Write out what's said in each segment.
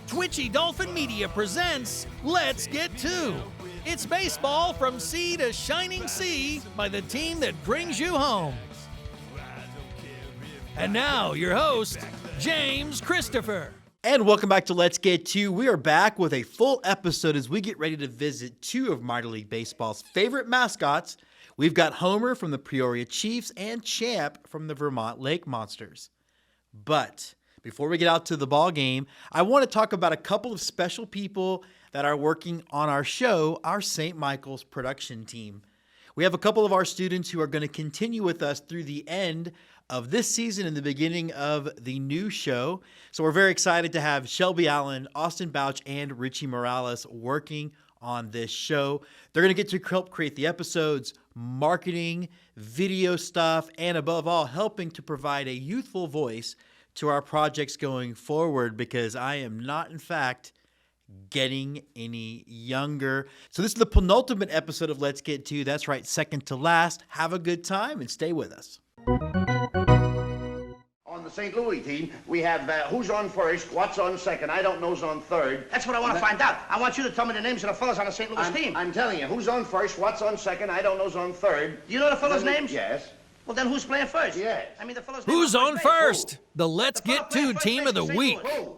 Twitchy Dolphin Media presents Let's Get To. It's baseball from sea to shining sea by the team that brings you home. And now, your host, James Christopher. And welcome back to Let's Get To. We are back with a full episode as we get ready to visit two of Minor League Baseball's favorite mascots. We've got Homer from the Peoria Chiefs and Champ from the Vermont Lake Monsters. But before we get out to the ball game, I want to talk about a couple of special people that are working on our show, our St. Michael's production team. We have a couple of our students who are going to continue with us through the end of this season and the beginning of the new show. So we're very excited to have Shelby Allen, Austin Bouch, and Richie Morales working on this show. They're going to get to help create the episodes, marketing, video stuff, and above all, helping to provide a youthful voice to our projects going forward, because I am not, in fact, getting any younger. So this is the penultimate episode of Let's Get To. That's right, second to last. Have a good time and stay with us. On the St. Louis team, we have who's on first, what's on second, I don't know's on third. That's what I want to find out. I want you to tell me the names of the fellas on the St. Louis team. I'm telling you, who's on first, what's on second, I don't know's on third. Do you know the fellas' names? Yes. Well, then who's playing first? Yes. I mean, the fellas' Who's names on first? The Let's The fellow Get playing To first team base of the for St. week. Louis.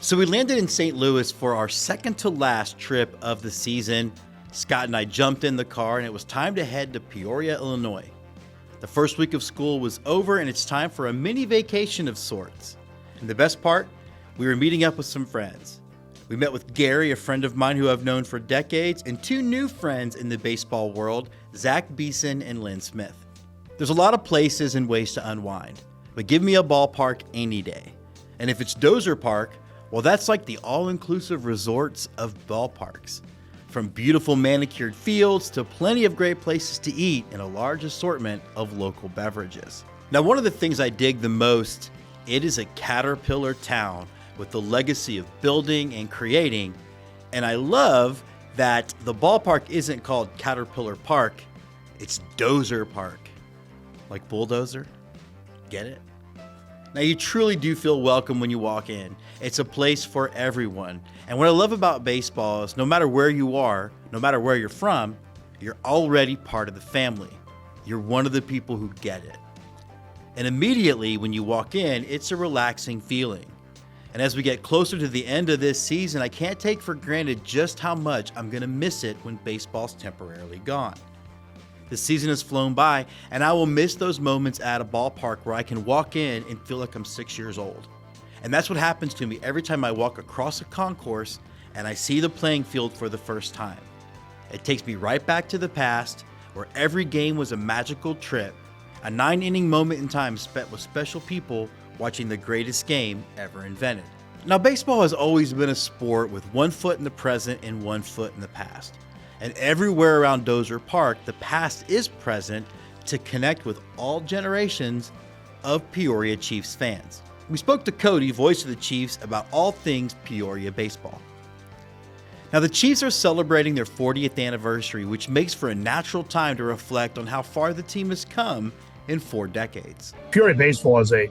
So we landed in St. Louis for our second to last trip of the season. Scott and I jumped in the car and it was time to head to Peoria, Illinois. The first week of school was over and it's time for a mini vacation of sorts. And the best part, we were meeting up with some friends. We met with Gary, a friend of mine who I've known for decades, and two new friends in the baseball world, Zach Beeson and Lynn Smith. There's a lot of places and ways to unwind, but give me a ballpark any day. And if it's Dozer Park, well, that's like the all-inclusive resorts of ballparks. From beautiful manicured fields to plenty of great places to eat and a large assortment of local beverages. Now, one of the things I dig the most, it is a Caterpillar town with the legacy of building and creating. And I love that the ballpark isn't called Caterpillar Park, it's Dozer Park. Like bulldozer? Get it? Now, you truly do feel welcome when you walk in. It's a place for everyone. And what I love about baseball is no matter where you are, no matter where you're from, you're already part of the family. You're one of the people who get it. And immediately when you walk in, it's a relaxing feeling. And as we get closer to the end of this season, I can't take for granted just how much I'm going to miss it when baseball's temporarily gone. The season has flown by, and I will miss those moments at a ballpark where I can walk in and feel like I'm 6 years old. And that's what happens to me every time I walk across a concourse and I see the playing field for the first time. It takes me right back to the past, where every game was a magical trip, a 9-inning moment in time spent with special people watching the greatest game ever invented. Now, baseball has always been a sport with one foot in the present and one foot in the past. And everywhere around Dozer Park, the past is present to connect with all generations of Peoria Chiefs fans. We spoke to Cody, voice of the Chiefs, about all things Peoria baseball. Now, the Chiefs are celebrating their 40th anniversary, which makes for a natural time to reflect on how far the team has come in 4 decades. Peoria baseball has a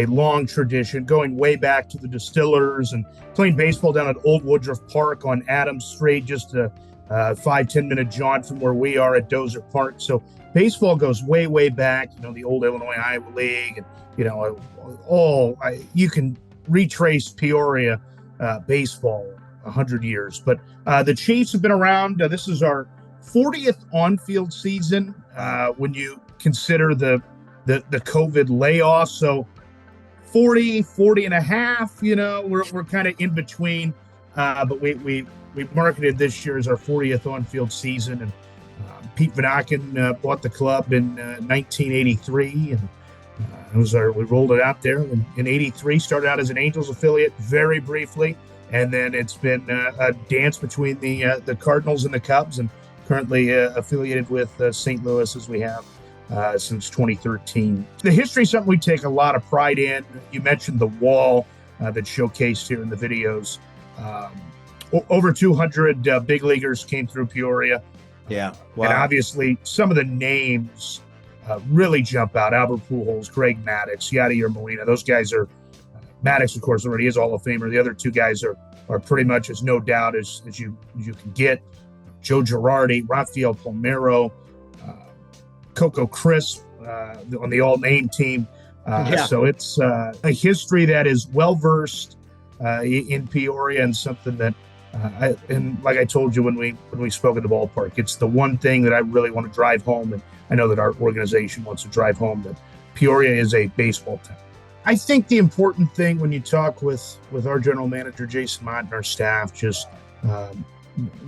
long tradition going way back to the Distillers and playing baseball down at Old Woodruff Park on Adams Street, just a 5-10 minute jaunt from where we are at Dozer Park. So baseball goes way, way back, the old Illinois Iowa League, and, you can retrace Peoria baseball 100 years. But the Chiefs have been around. This is our 40th on-field season when you consider the COVID layoff. So 40 and a half, we're kind of in between. But we marketed this year as our 40th on-field season. And Pete Vanaken bought the club in 1983. And we rolled it out there in 83, started out as an Angels affiliate very briefly. And then it's been a dance between the Cardinals and the Cubs, and currently affiliated with St. Louis as we have since 2013. The history is something we take a lot of pride in. You mentioned the wall that's showcased here in the videos. Over 200 big leaguers came through Peoria. Yeah. Wow. And obviously some of the names really jump out. Albert Pujols, Greg Maddux, Yadier Molina. Those guys are, Maddux, of course, already is Hall of Famer. The other two guys are pretty much as no doubt as you can get. Joe Girardi, Rafael Palmeiro, Coco Crisp on the all-name team. So it's a history that is well-versed in Peoria, and something that, and like I told you when we spoke at the ballpark, it's the one thing that I really want to drive home, and I know that our organization wants to drive home, that Peoria is a baseball town. I think the important thing when you talk with our general manager, Jason Mott, and our staff, just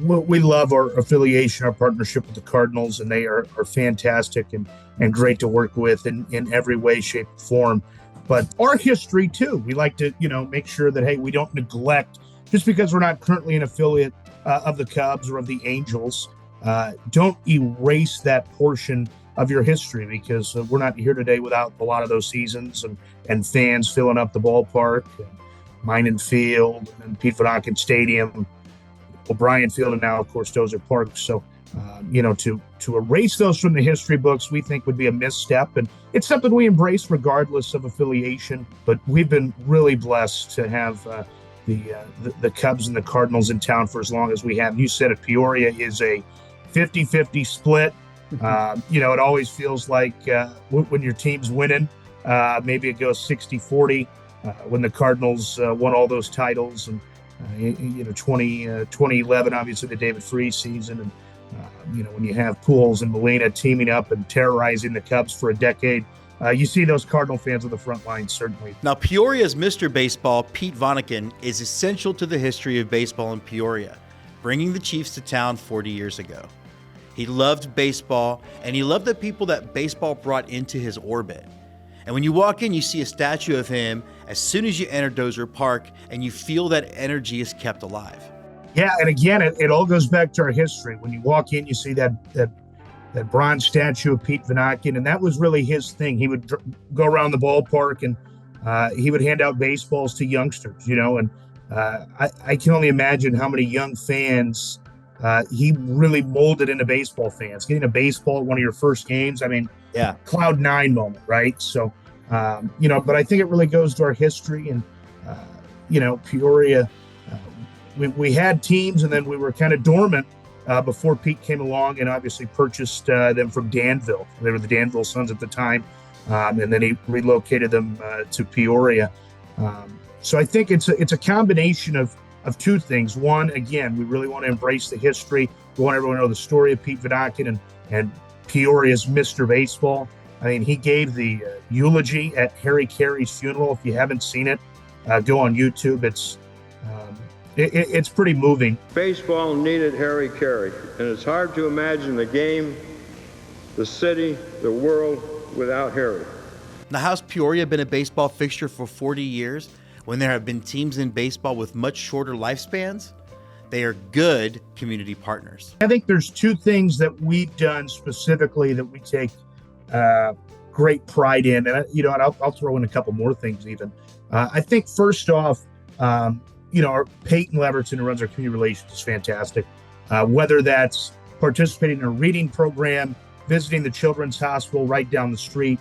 we love our affiliation, our partnership with the Cardinals, and they are fantastic and great to work with in every way, shape, and form. But our history too, we like to, make sure that, hey, we don't neglect, just because we're not currently an affiliate of the Cubs or of the Angels, don't erase that portion of your history, because we're not here today without a lot of those seasons and fans filling up the ballpark, and Minnan Field and Pete Vanaken Stadium, O'Brien Field, and now, of course, Dozer Park. So, to erase those from the history books, we think would be a misstep. And it's something we embrace regardless of affiliation. But we've been really blessed to have the Cubs and the Cardinals in town for as long as we have. You said it, Peoria is a 50-50 split. It always feels like when your team's winning, maybe it goes 60-40. When the Cardinals won all those titles, and 2011, obviously the David Freese season, and when you have Pujols and Molina teaming up and terrorizing the Cubs for a decade, you see those Cardinal fans on the front line, certainly. Now, Peoria's Mr. Baseball, Pete Vanaken, is essential to the history of baseball in Peoria, bringing the Chiefs to town 40 years ago. He loved baseball, and he loved the people that baseball brought into his orbit. And when you walk in, you see a statue of him as soon as you enter Dozer Park, and you feel that energy is kept alive. Yeah, and again, it all goes back to our history. When you walk in, you see that bronze statue of Pete Vanaken, and that was really his thing. He would go around the ballpark, and he would hand out baseballs to youngsters, and I can only imagine how many young fans he really molded into baseball fans. Getting a baseball at one of your first games, cloud nine moment, right? So, but I think it really goes to our history, and, Peoria, we had teams, and then we were kind of dormant before Pete came along and obviously purchased them from Danville. They were the Danville Sons at the time, and then he relocated them to Peoria. So I think it's a combination of two things. One, again, we really want to embrace the history. We want everyone to know the story of Pete Vanaken and Peoria's Mr. Baseball. I mean, he gave the eulogy at Harry Carey's funeral. If you haven't seen it, go on YouTube. It's pretty moving. Baseball needed Harry Carey, and it's hard to imagine the game, the city, the world without Harry. Now, how's Peoria been a baseball fixture for 40 years when there have been teams in baseball with much shorter lifespans? They are good community partners. I think there's two things that we've done specifically that we take great pride in. And, I'll throw in a couple more things even. I think first off, our Peyton Leverton, who runs our community relations, is fantastic. Whether that's participating in a reading program, visiting the Children's Hospital right down the street,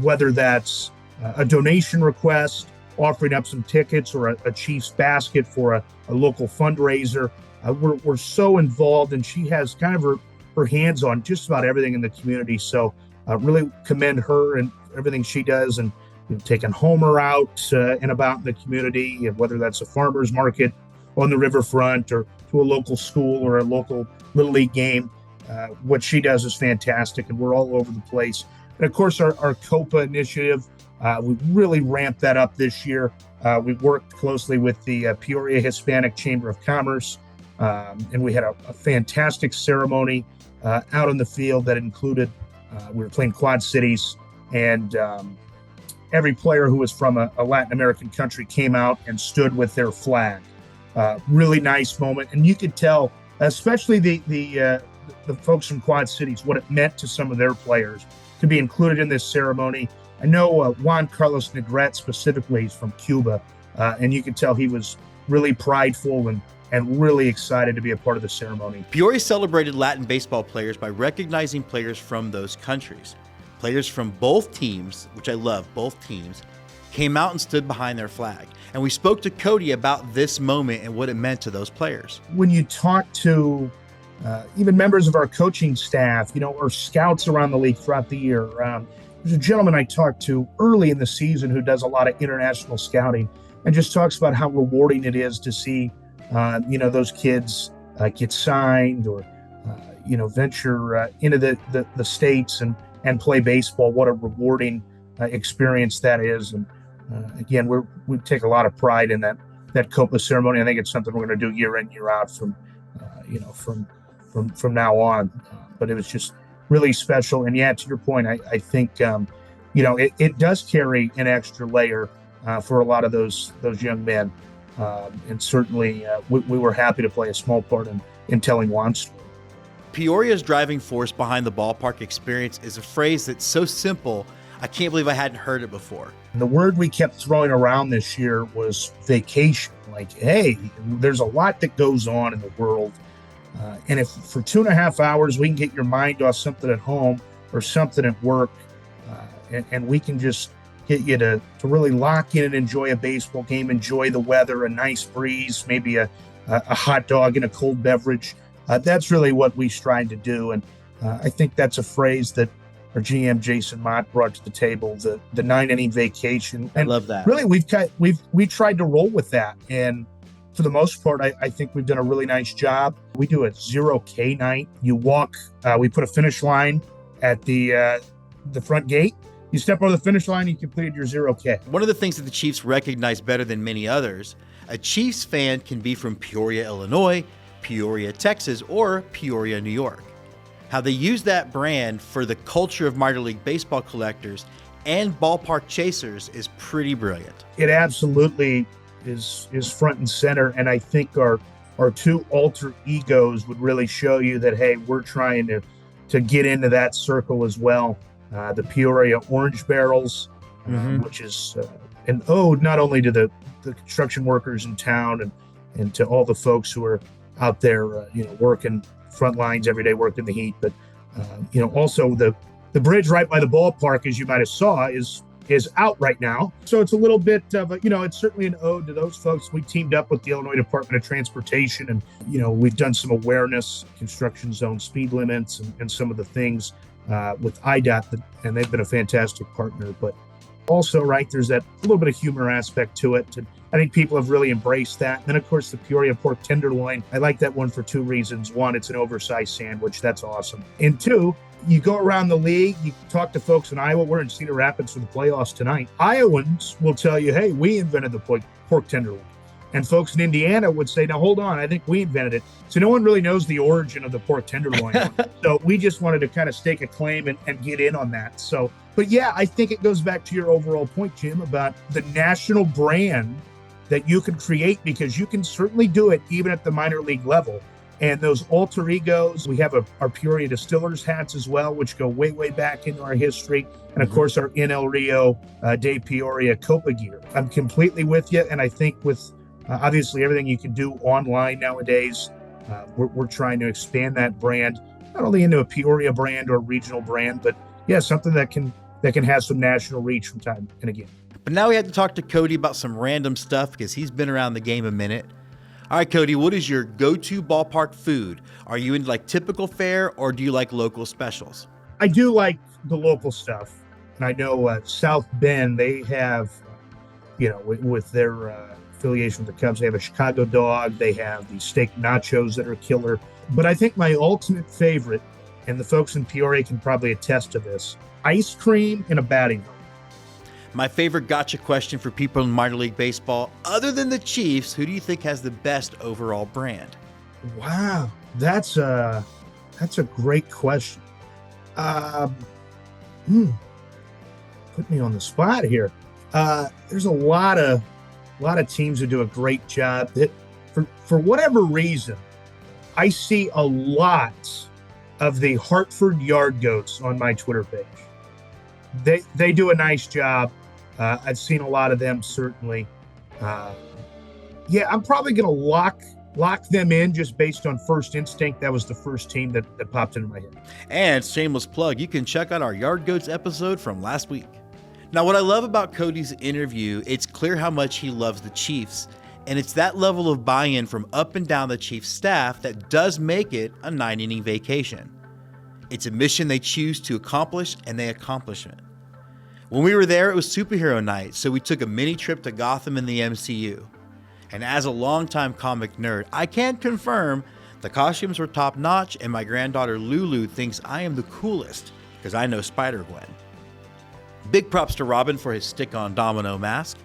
whether that's a donation request, offering up some tickets or a Chiefs basket for a local fundraiser. We're so involved, and she has kind of her hands on just about everything in the community. So really commend her and everything she does, and taking Homer out and about in the community, and whether that's a farmer's market on the riverfront or to a local school or a local Little League game. What she does is fantastic, and we're all over the place. And of course, our COPA initiative, we really ramped that up this year. We worked closely with the Peoria Hispanic Chamber of Commerce, and we had a fantastic ceremony out in the field that included, we were playing Quad Cities, and every player who was from a Latin American country came out and stood with their flag. Really nice moment. And you could tell, especially the folks from Quad Cities, what it meant to some of their players to be included in this ceremony. I know Juan Carlos Negrete specifically is from Cuba, and you could tell he was really prideful and really excited to be a part of the ceremony. Peoria celebrated Latin baseball players by recognizing players from those countries. Players from both teams, which I love, both teams, came out and stood behind their flag. And we spoke to Cody about this moment and what it meant to those players. When you talk to even members of our coaching staff, or scouts around the league throughout the year, there's a gentleman I talked to early in the season who does a lot of international scouting and just talks about how rewarding it is to see, those kids get signed or, venture into the States and play baseball. What a rewarding experience that is. And again, we take a lot of pride in that Copa ceremony. I think it's something we're going to do year in, year out from now on. But it was just really special. And yeah, to your point, I think, it does carry an extra layer for a lot of those young men. And certainly we were happy to play a small part in telling Juan's story. Peoria's driving force behind the ballpark experience is a phrase that's so simple, I can't believe I hadn't heard it before. And the word we kept throwing around this year was vacation. Like, hey, there's a lot that goes on in the world. And if for 2.5 hours we can get your mind off something at home or something at work, and we can just get you to really lock in and enjoy a baseball game, enjoy the weather, a nice breeze, maybe a hot dog and a cold beverage. That's really what we strive to do. And I think that's a phrase that our GM Jason Mott brought to the table, the 9-inning vacation. And I love that. Really, we tried to roll with that. And for the most part, I think we've done a really nice job. We do a 0K night. You walk, we put a finish line at the front gate. You step over the finish line, you completed your 0K. One of the things that the Chiefs recognize better than many others, a Chiefs fan can be from Peoria, Illinois, Peoria, Texas, or Peoria, New York. How they use that brand for the culture of minor league baseball collectors and ballpark chasers is pretty brilliant. It absolutely is front and center, and I think our two alter egos would really show you that, hey, we're trying to get into that circle as well. The Peoria Orange Barrels, which is an ode not only to the construction workers in town and to all the folks who are out there, working front lines every day, working the heat, but also the bridge right by the ballpark, as you might have saw, is out right now. So it's a little bit of it's certainly an ode to those folks. We teamed up with the Illinois Department of Transportation, and we've done some awareness, construction zone speed limits, and some of the things with IDOT, and they've been a fantastic partner. But also, right, there's that little bit of humor aspect to it. And I think people have really embraced that. And then, of course, the Peoria pork tenderloin. I like that one for two reasons. One, it's an oversized sandwich. That's awesome. And two, you go around the league, you talk to folks in Iowa. We're in Cedar Rapids for the playoffs tonight. Iowans will tell you, hey, we invented the pork tenderloin. And folks in Indiana would say, now, hold on, I think we invented it. So no one really knows the origin of the pork tenderloin. So we just wanted to kind of stake a claim and get in on that. So, but yeah, I think it goes back to your overall point, Jim, about the national brand that you can create, because you can certainly do it even at the minor league level. And those alter egos, we have our Peoria Distillers hats as well, which go way, way back into our history. And of course, our NL Rio de Peoria Copa gear. I'm completely with you. And I think with obviously everything you can do online nowadays, we're trying to expand that brand, not only into a Peoria brand or a regional brand, but yeah, something that can have some national reach from time and again. But now we had to talk to Cody about some random stuff because he's been around the game a minute. All right, Cody, what is your go-to ballpark food? Are you into like typical fare, or do you like local specials? I do like the local stuff. And I know South Bend, they have, with their affiliation with the Cubs, they have a Chicago dog. They have the steak nachos that are killer. But I think my ultimate favorite, and the folks in Peoria can probably attest to this, ice cream in a batting home. My favorite gotcha question for people in minor league baseball, other than the Chiefs, who do you think has the best overall brand? Wow, that's a great question. Put me on the spot here. There's a lot of teams who do a great job. That for whatever reason, I see a lot of the Hartford Yard Goats on my Twitter page. They do a nice job. I've seen a lot of them, certainly. I'm probably going to lock lock them in just based on first instinct. That was the first team that popped into my head. And shameless plug, you can check out our Yard Goats episode from last week. Now, what I love about Cody's interview, it's clear how much he loves the Chiefs, and it's that level of buy-in from up and down the Chiefs staff that does make it a 9-inning vacation. It's a mission they choose to accomplish, and they accomplish it. When we were there, it was superhero night, so we took a mini trip to Gotham and the MCU. And as a longtime comic nerd, I can confirm the costumes were top-notch, and my granddaughter Lulu thinks I am the coolest because I know Spider-Gwen. Big props to Robin for his stick-on domino mask.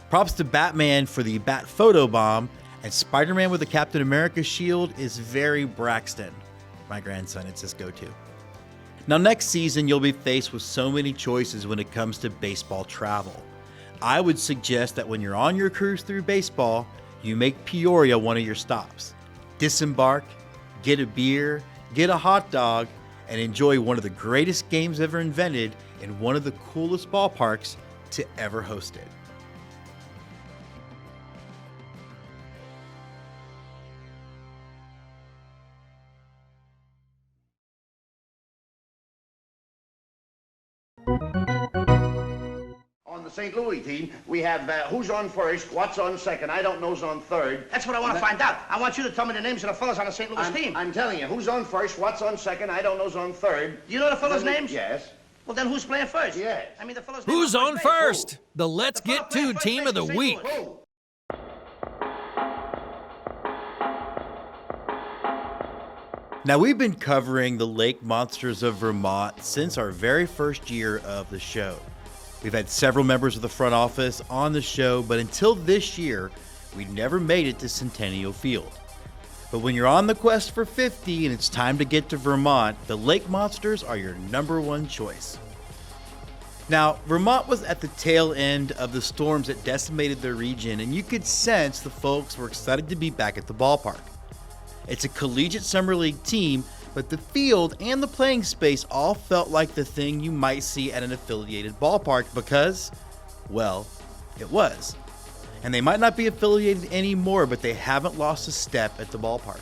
Props to Batman for the Bat photo bomb, and Spider-Man with the Captain America shield is very Braxton. My grandson, it's his go-to. Now next season, you'll be faced with so many choices when it comes to baseball travel. I would suggest that when you're on your cruise through baseball, you make Peoria one of your stops. Disembark, get a beer, get a hot dog, and enjoy one of the greatest games ever invented in one of the coolest ballparks to ever host it. On the St. Louis team, we have who's on first, what's on second, I don't know's on third. That's what I want to find out. I want you to tell me the names of the fellas on the St. Louis team. I'm telling you, who's on first, what's on second, I don't know's on third. You know the fellas' names? Yes. Well, then who's playing first? Yes. I mean, the fellas' Who's names on base. first? The Let's The fella Get playing To first team base of the for St. week. Louis. Who? Now, we've been covering the Lake Monsters of Vermont since our very first year of the show. We've had several members of the front office on the show, but until this year, we never made it to Centennial Field. But when you're on the quest for 50 and it's time to get to Vermont, the Lake Monsters are your number one choice. Now, Vermont was at the tail end of the storms that decimated the region, and you could sense the folks were excited to be back at the ballpark. It's a collegiate summer league team, but the field and the playing space all felt like the thing you might see at an affiliated ballpark because, well, it was. And they might not be affiliated anymore, but they haven't lost a step at the ballpark.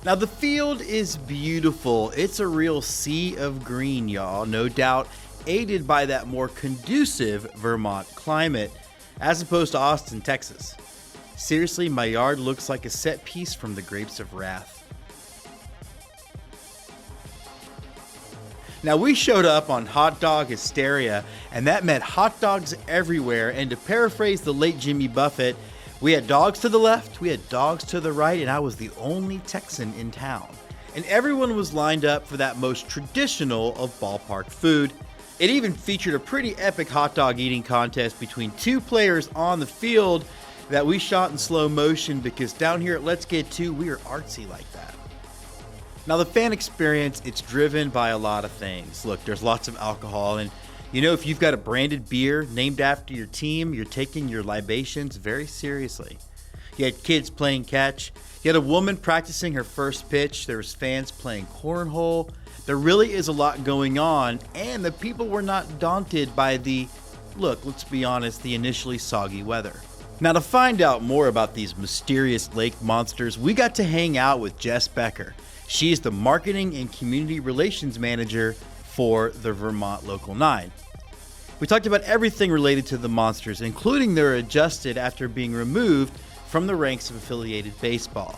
Now, the field is beautiful. It's a real sea of green, y'all, no doubt aided by that more conducive Vermont climate, as opposed to Austin, Texas. Seriously, my yard looks like a set piece from the Grapes of Wrath. Now, we showed up on hot dog hysteria, and that meant hot dogs everywhere. And to paraphrase the late Jimmy Buffett, we had dogs to the left, we had dogs to the right, and I was the only Texan in town. And everyone was lined up for that most traditional of ballpark food. It even featured a pretty epic hot dog eating contest between two players on the field that we shot in slow motion because down here at Let's Get To, we are artsy like that. Now, the fan experience, it's driven by a lot of things. Look, there's lots of alcohol, and you know, if you've got a branded beer named after your team, you're taking your libations very seriously. You had kids playing catch. You had a woman practicing her first pitch. There was fans playing cornhole. There really is a lot going on, and the people were not daunted by the, look, let's be honest, the initially soggy weather. Now, to find out more about these mysterious lake monsters, we got to hang out with Jess Becker. She is the Marketing and Community Relations Manager for the Vermont Local 9. We talked about everything related to the monsters, including their adjusted after being removed from the ranks of affiliated baseball.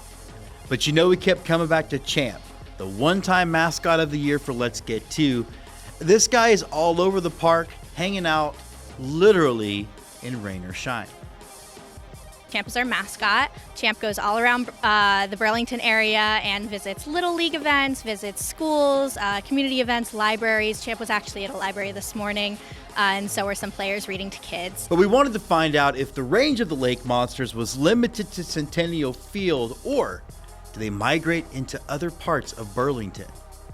But you know, we kept coming back to Champ, the one-time mascot of the year for Let's Get To. This guy is all over the park, hanging out literally in rain or shine. Champ is our mascot. Champ goes all around the Burlington area and visits Little League events, visits schools, community events, libraries. Champ was actually at a library this morning, and so were some players reading to kids. But we wanted to find out if the range of the lake monsters was limited to Centennial Field, or do they migrate into other parts of Burlington?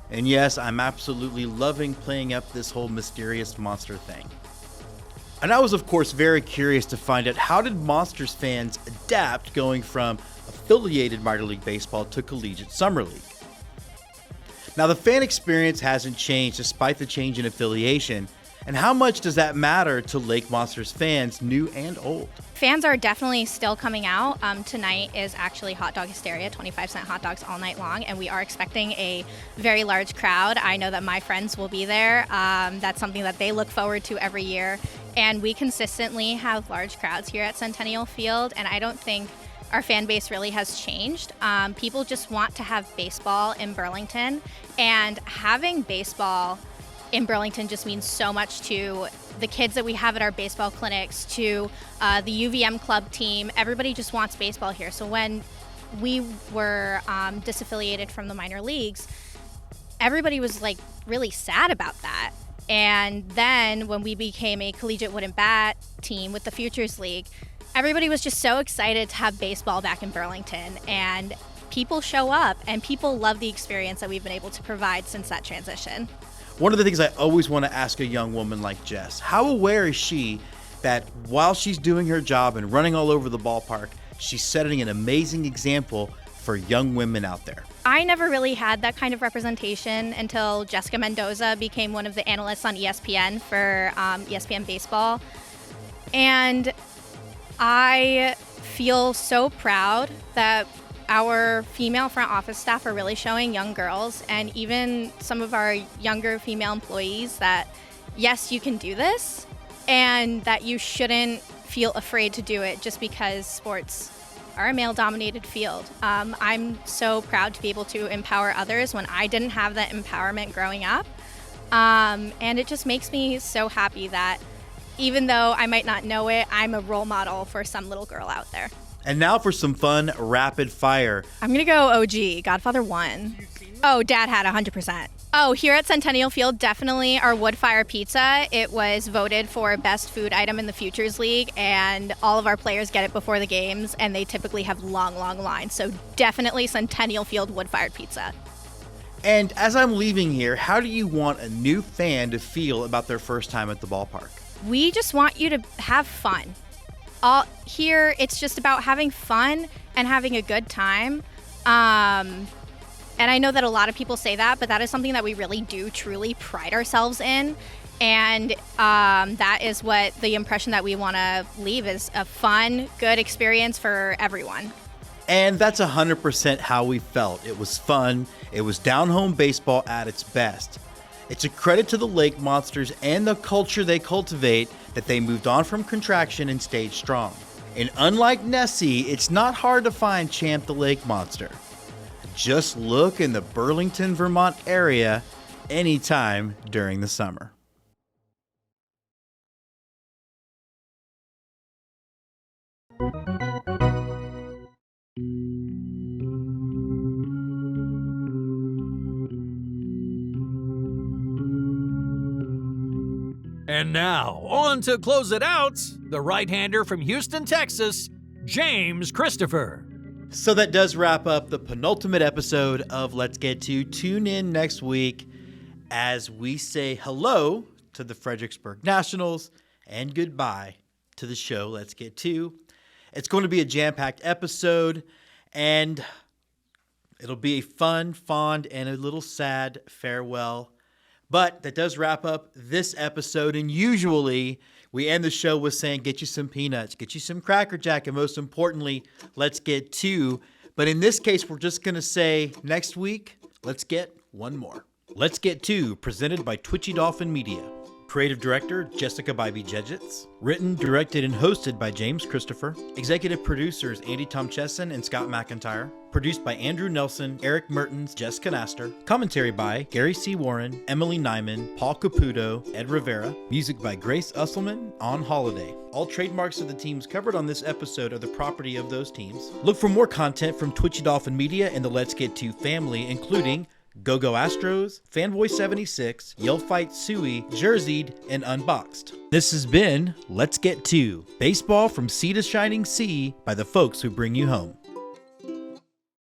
And yes, I'm absolutely loving playing up this whole mysterious monster thing. And I was, of course, very curious to find out, how did Monsters fans adapt going from affiliated minor league baseball to collegiate summer league? Now, the fan experience hasn't changed despite the change in affiliation. And how much does that matter to Lake Monsters fans, new and old? Fans are definitely still coming out. Tonight is actually Hot Dog Hysteria, 25-cent hot dogs all night long, and we are expecting a very large crowd. I know that my friends will be there. That's something that they look forward to every year, and we consistently have large crowds here at Centennial Field, and I don't think our fan base really has changed. People just want to have baseball in Burlington, and having baseball in Burlington just means so much to the kids that we have at our baseball clinics, to the UVM club team. Everybody just wants baseball here. So when we were disaffiliated from the minor leagues, everybody was like really sad about that. And then when we became a collegiate wood and bat team with the Futures League, everybody was just so excited to have baseball back in Burlington. And people show up and people love the experience that we've been able to provide since that transition. One of the things I always want to ask a young woman like Jess, how aware is she that while she's doing her job and running all over the ballpark, she's setting an amazing example for young women out there? I never really had that kind of representation until Jessica Mendoza became one of the analysts on ESPN for ESPN Baseball. And I feel so proud that our female front office staff are really showing young girls and even some of our younger female employees that, yes, you can do this, and that you shouldn't feel afraid to do it just because sports are a male-dominated field. I'm so proud to be able to empower others when I didn't have that empowerment growing up. And it just makes me so happy that even though I might not know it, I'm a role model for some little girl out there. And now for some fun rapid fire. I'm going to go OG, Godfather 1. Oh, Dad had 100%. Oh, here at Centennial Field, definitely our wood fire pizza. It was voted for best food item in the Futures League, and all of our players get it before the games, and they typically have long, long lines. So definitely Centennial Field wood fired pizza. And as I'm leaving here, how do you want a new fan to feel about their first time at the ballpark? We just want you to have fun. Here, it's just about having fun and having a good time. And I know that a lot of people say that, but that is something that we really do truly pride ourselves in. And that is what the impression that we want to leave is a fun, good experience for everyone. And that's 100% how we felt. It was fun. It was down-home baseball at its best. It's a credit to the Lake Monsters and the culture they cultivate that they moved on from contraction and stayed strong. And unlike Nessie, it's not hard to find Champ the Lake Monster. Just look in the Burlington, Vermont area anytime during the summer. And now, on to close it out, the right-hander from Houston, Texas, James Christopher. So that does wrap up the penultimate episode of Let's Get To. Tune in next week as we say hello to the Fredericksburg Nationals and goodbye to the show Let's Get To. It's going to be a jam-packed episode, and it'll be a fun, fond, and a little sad farewell. But that does wrap up this episode, and usually we end the show with saying, get you some peanuts, get you some Cracker Jack, and most importantly, let's get two. But in this case, we're just going to say next week, let's get one more. Let's Get Two, presented by Twitchy Dolphin Media. Creative Director, Jessica Jedgetz. Written, directed, and hosted by James Christopher. Executive Producers, Andy Tomcheson and Scott McIntyre. Produced by Andrew Nelson, Eric Mertens, Jess Canaster. Commentary by Gary C. Warren, Emily Nyman, Paul Caputo, Ed Rivera. Music by Grace Usselman, On Holiday. All trademarks of the teams covered on this episode are the property of those teams. Look for more content from Twitchy Dolphin Media and the Let's Get To family, including Go-Go Astros, Fanboy 76, Yell Fight Suey, Jerseyed, and Unboxed. This has been Let's Get To, baseball from sea to shining sea by the folks who bring you home.